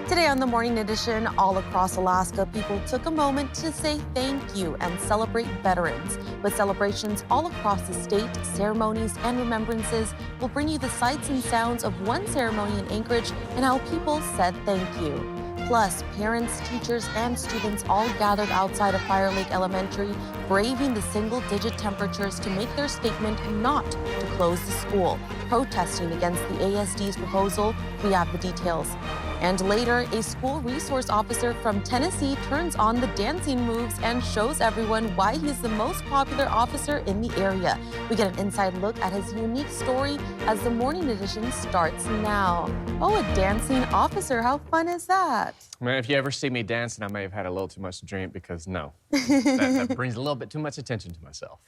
Today on the Morning Edition, all across Alaska, people took a moment to say thank you and celebrate veterans. With celebrations all across the state, ceremonies and remembrances will bring you the sights and sounds of one ceremony in Anchorage and how people said thank you. Plus, parents, teachers, and students all gathered outside of Fire Lake Elementary, braving the single-digit temperatures to make their statement not to close the school, protesting against the ASD's proposal. We have the details. And later, a school resource officer from Tennessee turns on the dancing moves and shows everyone why he's the most popular officer in the area. We get an inside look at his unique story as the Morning Edition starts now. Oh, a dancing officer. How fun is that? Man, if you ever see me dancing, I may have had a little too much to drink because, no, that brings a little bit too much attention to myself.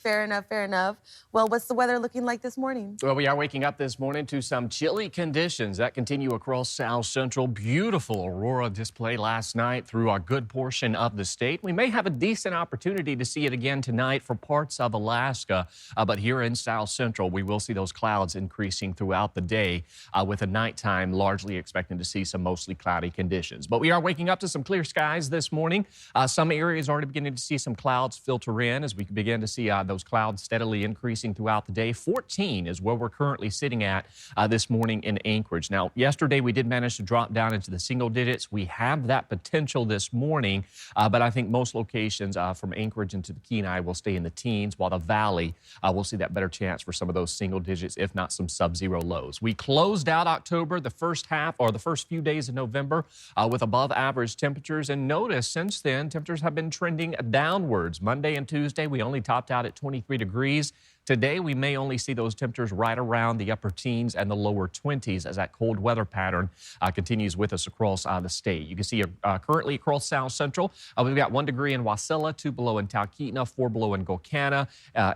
Fair enough, fair enough. Well, what's the weather looking like this morning? Well, we are waking up this morning to some chilly conditions that continue across South Central. Beautiful aurora display last night through a good portion of the state. We may have a decent opportunity to see it again tonight for parts of Alaska, but here in South Central, we will see those clouds increasing throughout the day with a nighttime largely expecting to see some mostly cloudy conditions. But we are waking up to some clear skies this morning. Some areas already beginning to see some clouds filter in as we begin to see those clouds steadily increasing throughout the day. 14 is where we're currently sitting at this morning in Anchorage. Now, yesterday we did manage to drop down into the single digits. We have that potential this morning, but I think most locations from Anchorage into the Kenai will stay in the teens, while the valley will see that better chance for some of those single digits, if not some sub-zero lows. We closed out October, the first half or the first few days of November, with above average temperatures, and notice since then temperatures have been trending downwards. Monday and Tuesday we only topped out at 23 degrees. Today, we may only see those temperatures right around the upper teens and the lower 20s as that cold weather pattern continues with us across the state. You can see currently across South Central, we've got 1 degree in Wasilla, 2 below in Talkeetna, 4 below in Golcana,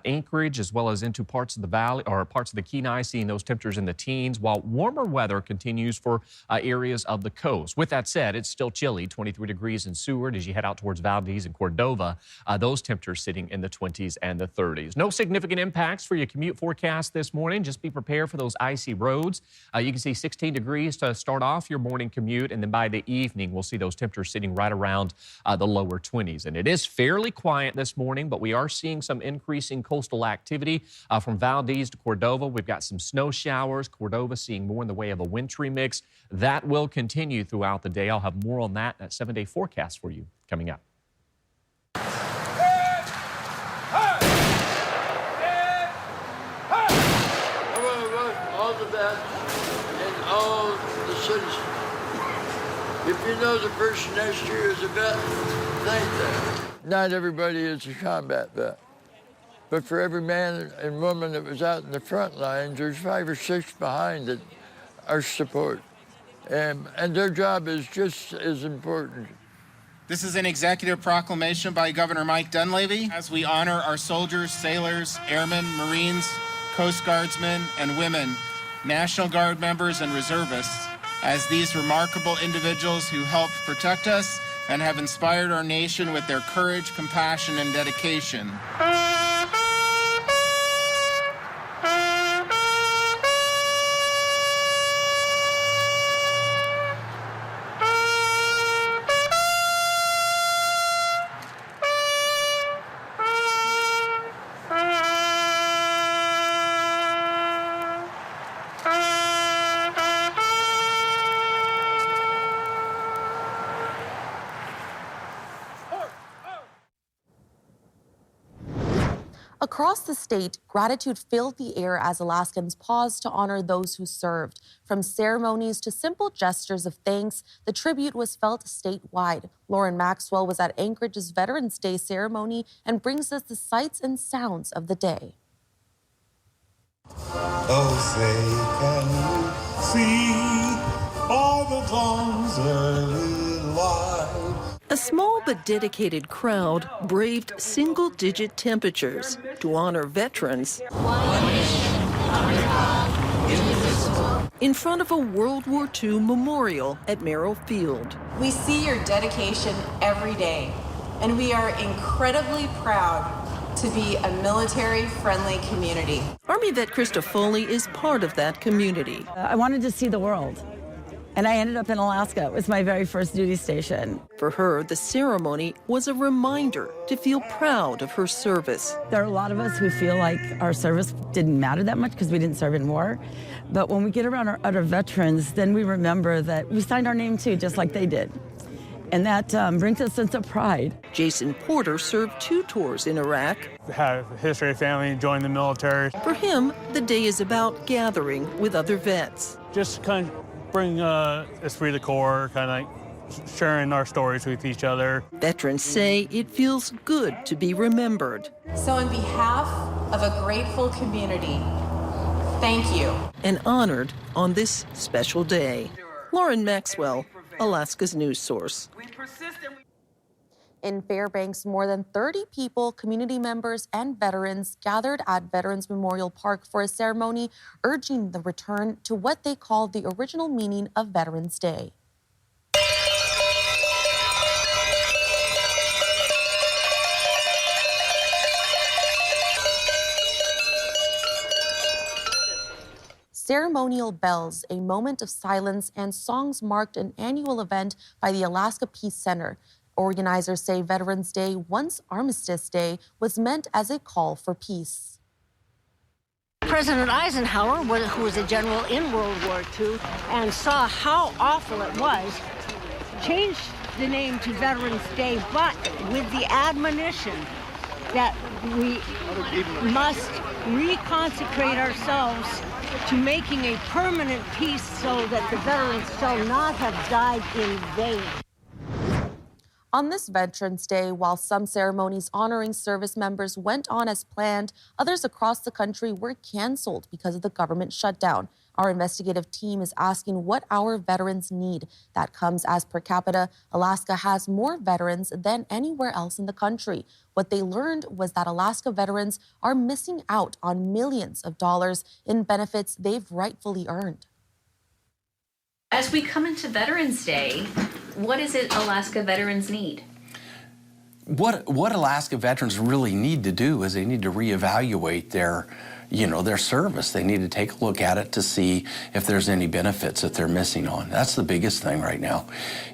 Anchorage, as well as into parts of the valley or parts of the Kenai, seeing those temperatures in the teens, while warmer weather continues for areas of the coast. With that said, it's still chilly, 23 degrees in Seward as you head out towards Valdez and Cordova. Those temperatures sitting in the 20s and the 30s. No significant impact for your commute forecast this morning. Just be prepared for those icy roads. You can see 16 degrees to start off your morning commute, and then by the evening, we'll see those temperatures sitting right around the lower 20s. And it is fairly quiet this morning, but we are seeing some increasing coastal activity from Valdez to Cordova. We've got some snow showers. Cordova seeing more in the way of a wintry mix. That will continue throughout the day. I'll have more on that 7-day forecast for you coming up. And all the citizens. If you know the person next to you is a vet, thank them. Not everybody is a combat vet, but for every man and woman that was out in the front lines, there's 5 or 6 behind that are support. And their job is just as important. This is an executive proclamation by Governor Mike Dunleavy as we honor our soldiers, sailors, airmen, Marines, Coast Guardsmen, and women, National Guard members and reservists, as these remarkable individuals who helped protect us and have inspired our nation with their courage, compassion, and dedication. Across the state, gratitude filled the air as Alaskans paused to honor those who served. From ceremonies to simple gestures of thanks, the tribute was felt statewide. Lauren Maxwell was at Anchorage's Veterans Day ceremony and brings us the sights and sounds of the day. Oh, say, can you see all the bones early life? A small but dedicated crowd braved single-digit temperatures to honor veterans in front of a World War II memorial at Merrill Field. We see your dedication every day, and we are incredibly proud to be a military-friendly community. Army vet Krista Foley is part of that community. I wanted to see the world. And I ended up in Alaska. It was my very first duty station. For her, the ceremony was a reminder to feel proud of her service. There are a lot of us who feel like our service didn't matter that much because we didn't serve in war. But when we get around our other veterans, then we remember that we signed our name too, just like they did. And that brings a sense of pride. Jason Porter served 2 tours in Iraq. Had a history of family, joined the military. For him, the day is about gathering with other vets. Just kind of bring esprit de corps, kind of like sharing our stories with each other. Veterans say it feels good to be remembered. So on behalf of a grateful community, thank you. And honored on this special day. Lauren Maxwell, Alaska's news source. In Fairbanks, more than 30 people, community members, and veterans gathered at Veterans Memorial Park for a ceremony urging the return to what they called the original meaning of Veterans Day. Ceremonial bells, a moment of silence, and songs marked an annual event by the Alaska Peace Center. Organizers say Veterans Day, once Armistice Day, was meant as a call for peace. President Eisenhower, who was a general in World War II and saw how awful it was, changed the name to Veterans Day, but with the admonition that we must reconsecrate ourselves to making a permanent peace so that the veterans shall not have died in vain. On this Veterans Day, while some ceremonies honoring service members went on as planned, others across the country were canceled because of the government shutdown. Our investigative team is asking what our veterans need. That comes as per capita, Alaska has more veterans than anywhere else in the country. What they learned was that Alaska veterans are missing out on millions of dollars in benefits they've rightfully earned. As we come into Veterans Day, what is it Alaska veterans need? What Alaska veterans really need to do is they need to reevaluate their service. They need to take a look at it to see if there's any benefits that they're missing on. That's the biggest thing right now,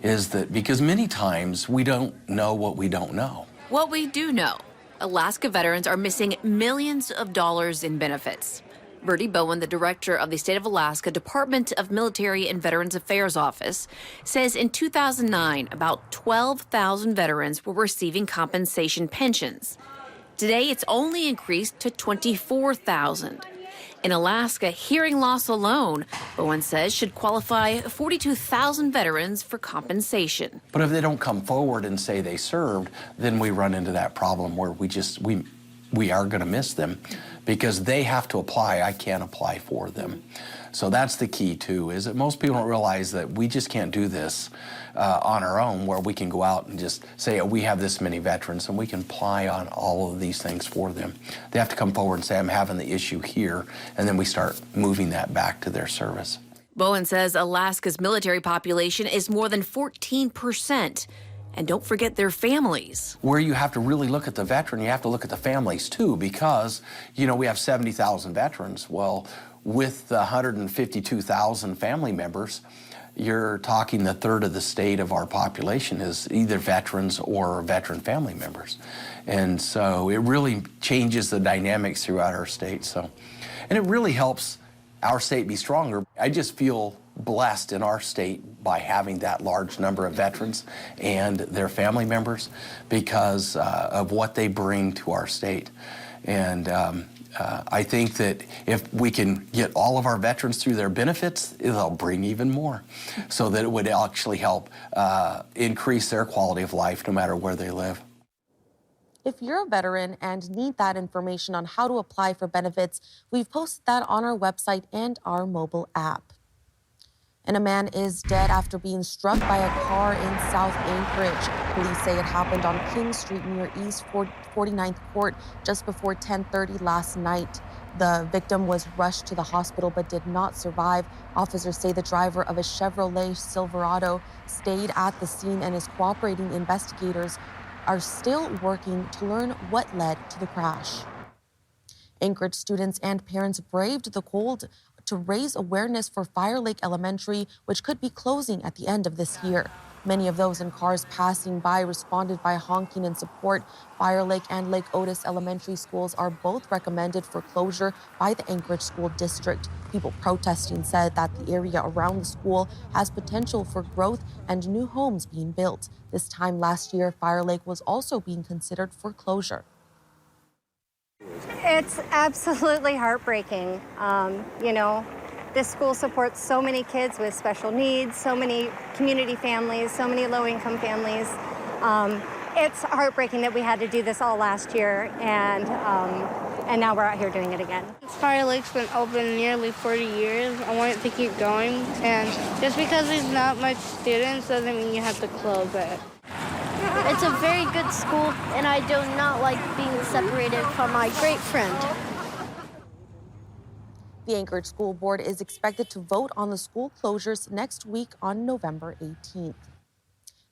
is that because many times we don't know what we don't know. What we do know, Alaska veterans are missing millions of dollars in benefits. Bertie Bowen, the director of the State of Alaska Department of Military and Veterans Affairs Office, says in 2009, about 12,000 veterans were receiving compensation pensions. Today, it's only increased to 24,000. In Alaska, hearing loss alone, Bowen says, should qualify 42,000 veterans for compensation. But if they don't come forward and say they served, then we run into that problem where we are going to miss them because they have to apply. I can't apply for them. So that's the key, too, is that most people don't realize that we just can't do this on our own, where we can go out and just say, oh, we have this many veterans, and we can apply on all of these things for them. They have to come forward and say, I'm having the issue here, and then we start moving that back to their service. Bowen says Alaska's military population is more than 14%. And don't forget their families. Where you have to really look at the veteran, you have to look at the families too, because, we have 70,000 veterans. Well, with the 152,000 family members, you're talking the third of the state of our population is either veterans or veteran family members. And so it really changes the dynamics throughout our state. And it really helps our state be stronger. I just feel blessed in our state by having that large number of veterans and their family members because of what they bring to our state. And I think that if we can get all of our veterans through their benefits, it'll bring even more, so that it would actually help increase their quality of life no matter where they live. If you're a veteran and need that information on how to apply for benefits, we've posted that on our website and our mobile app. And a man is dead after being struck by a car in South Anchorage. Police say it happened on King Street near East 49th Court just before 10:30 last night. The victim was rushed to the hospital but did not survive. Officers say the driver of a Chevrolet Silverado stayed at the scene and is cooperating. Investigators are still working to learn what led to the crash. Anchorage students and parents braved the cold to raise awareness for Fire Lake Elementary, which could be closing at the end of this year. Many of those in cars passing by responded by honking in support. Fire Lake and Lake Otis Elementary schools are both recommended for closure by the Anchorage School District. People protesting said that the area around the school has potential for growth and new homes being built. This time last year, Fire Lake was also being considered for closure. It's absolutely heartbreaking. This school supports so many kids with special needs, so many community families, so many low-income families. It's heartbreaking that we had to do this all last year, and now we're out here doing it again. Fire Lake's been open nearly 40 years. I want it to keep going, and just because there's not much students doesn't mean you have to close it. It's a very good school, and I do not like being separated from my great friend. The Anchorage School Board is expected to vote on the school closures next week on November 18th.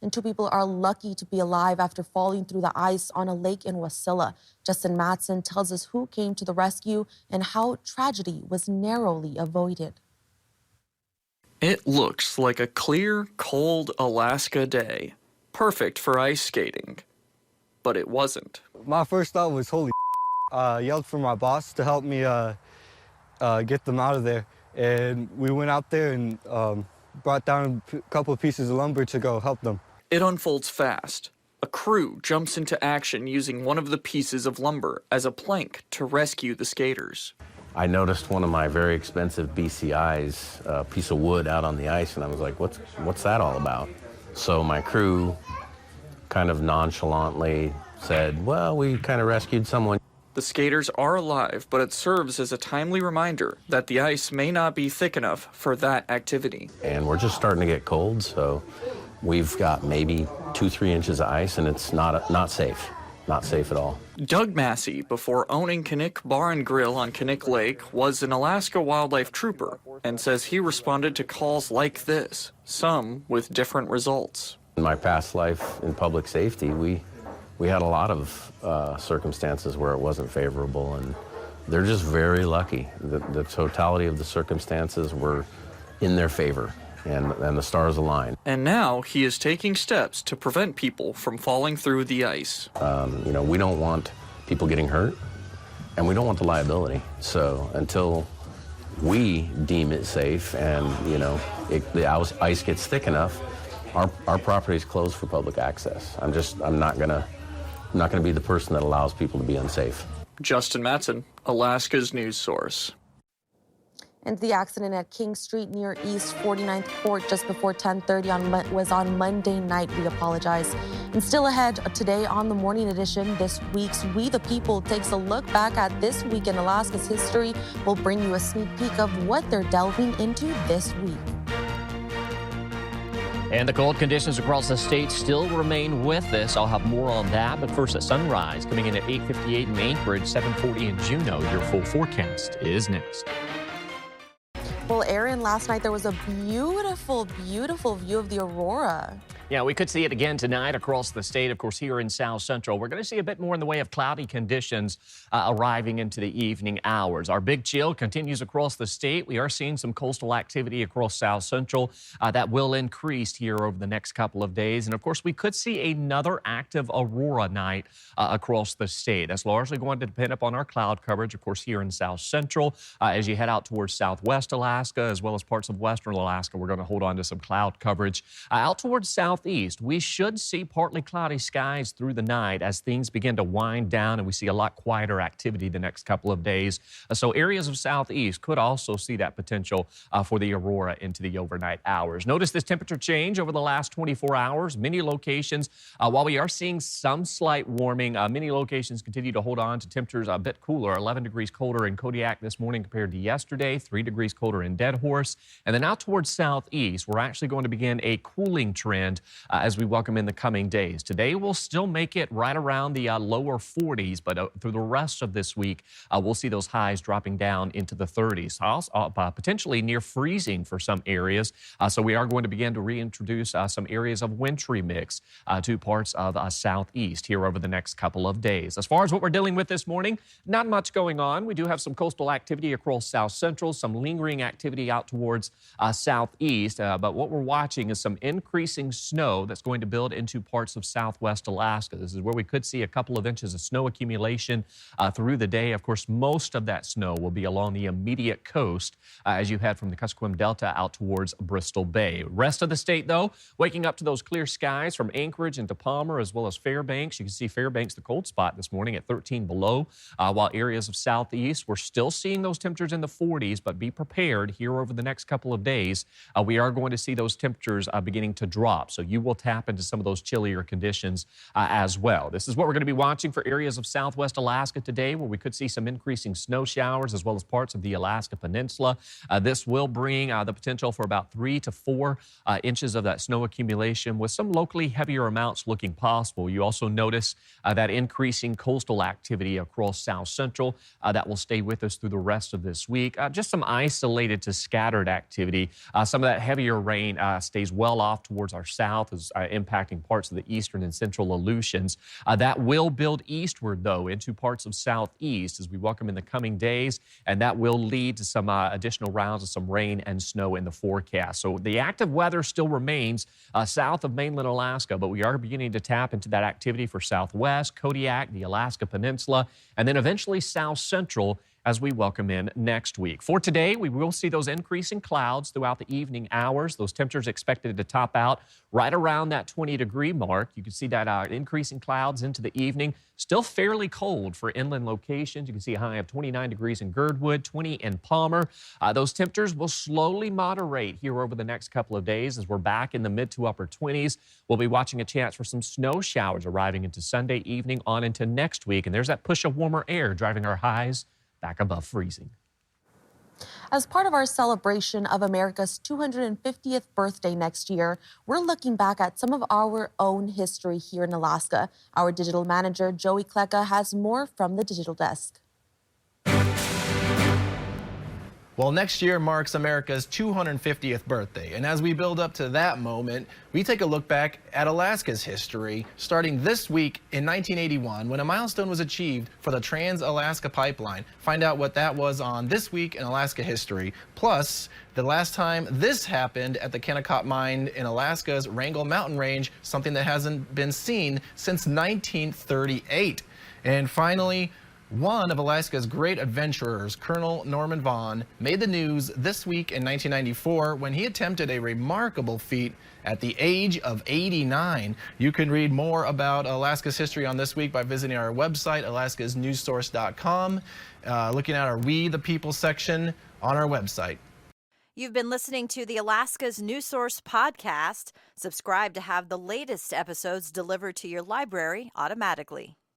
And 2 people are lucky to be alive after falling through the ice on a lake in Wasilla. Justin Matson tells us who came to the rescue and how tragedy was narrowly avoided. It looks like a clear, cold Alaska day. Perfect for ice skating. But it wasn't. My first thought was, holy I yelled for my boss to help me get them out of there. And we went out there and brought down a couple of pieces of lumber to go help them. It unfolds fast. A crew jumps into action using one of the pieces of lumber as a plank to rescue the skaters. I noticed one of my very expensive BCIs, a piece of wood out on the ice, and I was like, what's that all about? So my crew kind of nonchalantly said, well, we kind of rescued someone. The skaters are alive, but it serves as a timely reminder that the ice may not be thick enough for that activity. And we're just starting to get cold, so we've got maybe 2-3 inches of ice, and it's not safe. Not safe at all. Doug Massey, before owning Knik Bar and Grill on Knik Lake, was an Alaska wildlife trooper and says he responded to calls like this, some with different results. In my past life in public safety, we had a lot of circumstances where it wasn't favorable, and they're just very lucky. The totality of the circumstances were in their favor, and the stars aligned. And now he is taking steps to prevent people from falling through the ice. We don't want people getting hurt, and we don't want the liability. So until we deem it safe and, the ice gets thick enough, our property is closed for public access. I'm not gonna be the person that allows people to be unsafe. Justin Matson, Alaska's news source. And the accident at King Street near East 49th Court just before 10:30 was on Monday night. We apologize. And still ahead today on the Morning Edition, this week's We the People takes a look back at this week in Alaska's history. We'll bring you a sneak peek of what they're delving into this week. And the cold conditions across the state still remain with us. I'll have more on that. But first, at sunrise coming in at 8:58 in Anchorage, 7:40 in Juneau. Your full forecast is next. Well, Aaron, last night there was a beautiful, beautiful view of the aurora. Yeah, we could see it again tonight across the state. Of course, here in South Central, we're going to see a bit more in the way of cloudy conditions arriving into the evening hours. Our big chill continues across the state. We are seeing some coastal activity across South Central that will increase here over the next couple of days. And of course, we could see another active aurora night across the state. That's largely going to depend upon our cloud coverage, of course, here in South Central. As you head out towards southwest Alaska, as well as parts of western Alaska, we're going to hold on to some cloud coverage. Out towards southeast, we should see partly cloudy skies through the night as things begin to wind down and we see a lot quieter activity the next couple of days. So areas of southeast could also see that potential for the aurora into the overnight hours. Notice this temperature change over the last 24 hours. Many locations, while we are seeing some slight warming, many locations continue to hold on to temperatures a bit cooler. 11 degrees colder in Kodiak this morning compared to yesterday, 3 degrees colder in Dead Horse. And then out towards southeast, we're actually going to begin a cooling trend as we welcome in the coming days. Today we'll still make it right around the lower 40s, but through the rest of this week, we'll see those highs dropping down into the 30s, potentially near freezing for some areas. So we are going to begin to reintroduce some areas of wintry mix to parts of southeast here over the next couple of days. As far as what we're dealing with this morning, not much going on. We do have some coastal activity across south central, some lingering activity out towards southeast, but what we're watching is some increasing snow that's going to build into parts of southwest Alaska. This is where we could see a couple of inches of snow accumulation through the day. Of course, most of that snow will be along the immediate coast as you head from the Kuskokwim Delta out towards Bristol Bay. Rest of the state, though, waking up to those clear skies from Anchorage into Palmer as well as Fairbanks. You can see Fairbanks, the cold spot this morning at 13 below, while areas of southeast, we're still seeing those temperatures in the 40s, but be prepared here over the next couple of days. We are going to see those temperatures beginning to drop, so you will tap into some of those chillier conditions as well. This is what we're going to be watching for areas of southwest Alaska today, where we could see some increasing snow showers as well as parts of the Alaska Peninsula. This will bring the potential for about 3 to 4 inches of that snow accumulation, with some locally heavier amounts looking possible. You also notice that increasing coastal activity across south central that will stay with us through the rest of this week. Just some isolated to scattered activity. Some of that heavier rain stays well off towards our south, is impacting parts of the eastern and central Aleutians. That will build eastward, though, into parts of southeast as we welcome in the coming days, and that will lead to some additional rounds of some rain and snow in the forecast. So the active weather still remains south of mainland Alaska, but we are beginning to tap into that activity for southwest, Kodiak, the Alaska Peninsula, and then eventually south central as we welcome in next week. For today, we will see those increasing clouds throughout the evening hours. Those temperatures expected to top out right around that 20-degree mark. You can see that increasing clouds into the evening. Still fairly cold for inland locations. You can see a high of 29 degrees in Girdwood, 20 in Palmer. Those temperatures will slowly moderate here over the next couple of days as we're back in the mid to upper 20s. We'll be watching a chance for some snow showers arriving into Sunday evening on into next week. And there's that push of warmer air driving our highs back above freezing. As part of our celebration of America's 250th birthday next year, we're looking back at some of our own history here in Alaska. Our digital manager, Joey Kleka, has more from the digital desk. Well, next year marks America's 250th birthday, and as we build up to that moment, we take a look back at Alaska's history, starting this week in 1981, when a milestone was achieved for the Trans-Alaska Pipeline. Find out what that was on This Week in Alaska History. Plus, the last time this happened at the Kennecott Mine in Alaska's Wrangell Mountain Range, something that hasn't been seen since 1938. And finally, one of Alaska's great adventurers, Colonel Norman Vaughan, made the news this week in 1994 when he attempted a remarkable feat at the age of 89. You can read more about Alaska's history on This Week by visiting our website, alaskasnewssource.com, looking at our We the People section on our website. You've been listening to the Alaska's News Source podcast. Subscribe to have the latest episodes delivered to your library automatically.